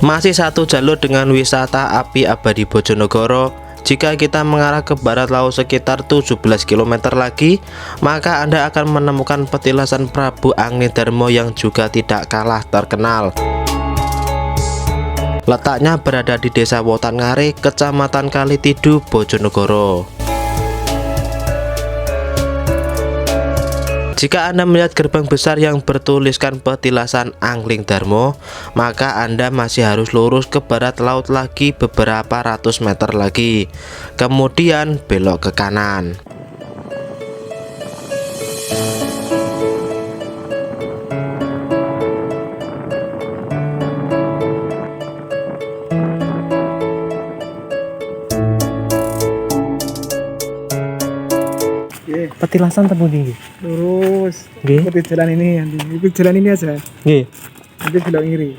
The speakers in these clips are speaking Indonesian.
Masih satu jalur dengan wisata api abadi Bojonegoro. Jika kita mengarah ke barat laut sekitar 17 km lagi, maka Anda akan menemukan petilasan Prabu Angnidarmo yang juga tidak kalah terkenal. Letaknya berada di Desa Wotangare, Kecamatan Kalitidu, Bojonegoro. Jika Anda melihat gerbang besar yang bertuliskan petilasan Anglingdarmo, maka Anda masih harus lurus ke barat laut lagi beberapa ratus meter lagi, kemudian belok ke kanan. Petilasan tembung tinggi. Lurus. Nggih. Ikuti jalan ini nanti. Ikuti jalan ini aja. Nggih. Nanti belok kiri.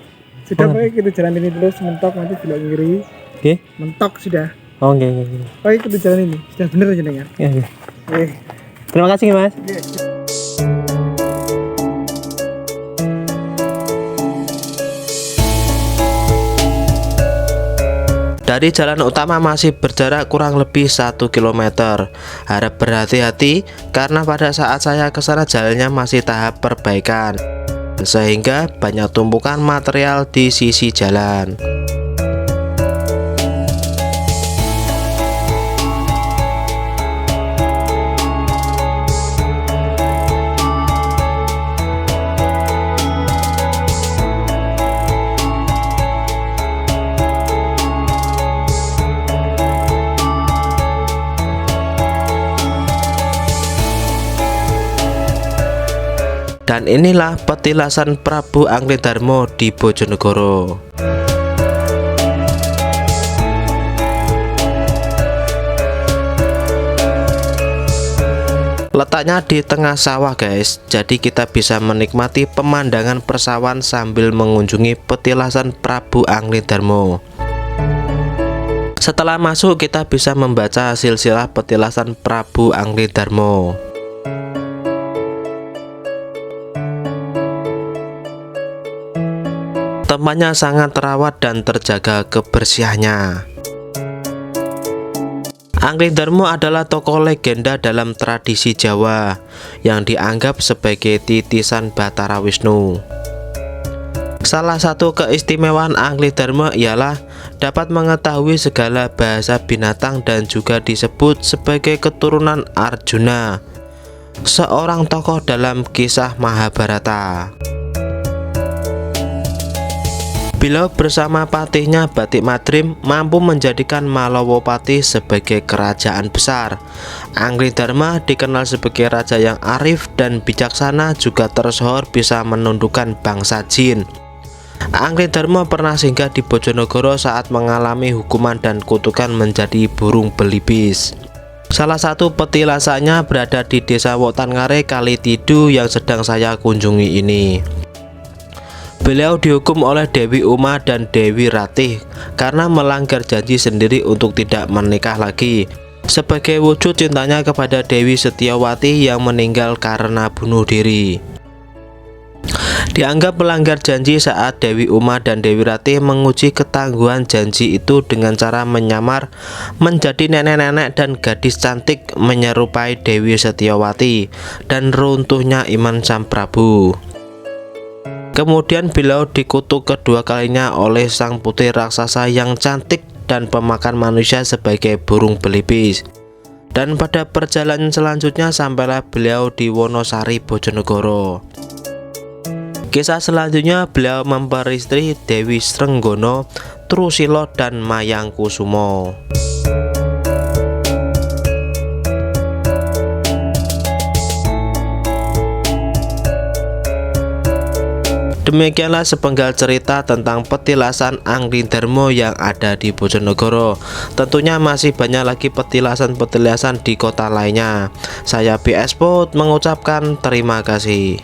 Sudah Oh. Pak, ikuti jalan ini terus mentok nanti belok kiri. Nggih. Mentok sudah. Oh, nggih. Pak, ikuti jalan ini. Sudah benar aja dengar. Nggih. Eh. Terima kasih, Mas. Dari jalan utama masih berjarak kurang lebih 1 km. Harap berhati-hati karena pada saat saya ke sana jalannya masih tahap perbaikan, sehingga banyak tumpukan material di sisi jalan. Dan inilah petilasan Prabu Angnidarmo di Bojonegoro. Letaknya di tengah sawah guys, jadi kita bisa menikmati pemandangan persawahan sambil mengunjungi petilasan Prabu Angnidarmo. Setelah masuk kita bisa membaca silsilah petilasan Prabu Angnidarmo. Tempatnya sangat terawat dan terjaga kebersihannya. Anglingdarmo adalah tokoh legenda dalam tradisi Jawa yang dianggap sebagai titisan Batara Wisnu. Salah satu keistimewaan Anglingdarmo ialah dapat mengetahui segala bahasa binatang dan juga disebut sebagai keturunan Arjuna, seorang tokoh dalam kisah Mahabharata. Beliau bersama patihnya Batik Madrim mampu menjadikan Malawapati sebagai kerajaan besar. Anglingdarma dikenal sebagai raja yang arif dan bijaksana, juga tersohor bisa menundukkan bangsa jin. Anglingdarma pernah singgah di Bojonegoro saat mengalami hukuman dan kutukan menjadi burung belibis. Salah satu petilasannya berada di Desa Wotangare, Kalitidu yang sedang saya kunjungi ini. Beliau dihukum oleh Dewi Uma dan Dewi Ratih karena melanggar janji sendiri untuk tidak menikah lagi, sebagai wujud cintanya kepada Dewi Setiawati yang meninggal karena bunuh diri. Dianggap melanggar janji saat Dewi Uma dan Dewi Ratih menguji ketangguhan janji itu dengan cara menyamar menjadi nenek-nenek dan gadis cantik menyerupai Dewi Setiawati, dan runtuhnya iman sang Prabu. Kemudian beliau dikutuk kedua kalinya oleh sang putri raksasa yang cantik dan pemakan manusia sebagai burung belibis. Dan pada perjalanan selanjutnya sampailah beliau di Wonosari, Bojonegoro. Kisah selanjutnya beliau memperistri Dewi Srenggono, Trusilo dan Mayangkusumo. Demikianlah sepenggal cerita tentang petilasan Anggridarma yang ada di Bojonegoro. Tentunya masih banyak lagi petilasan-petilasan di kota lainnya. Saya BS Pod mengucapkan terima kasih.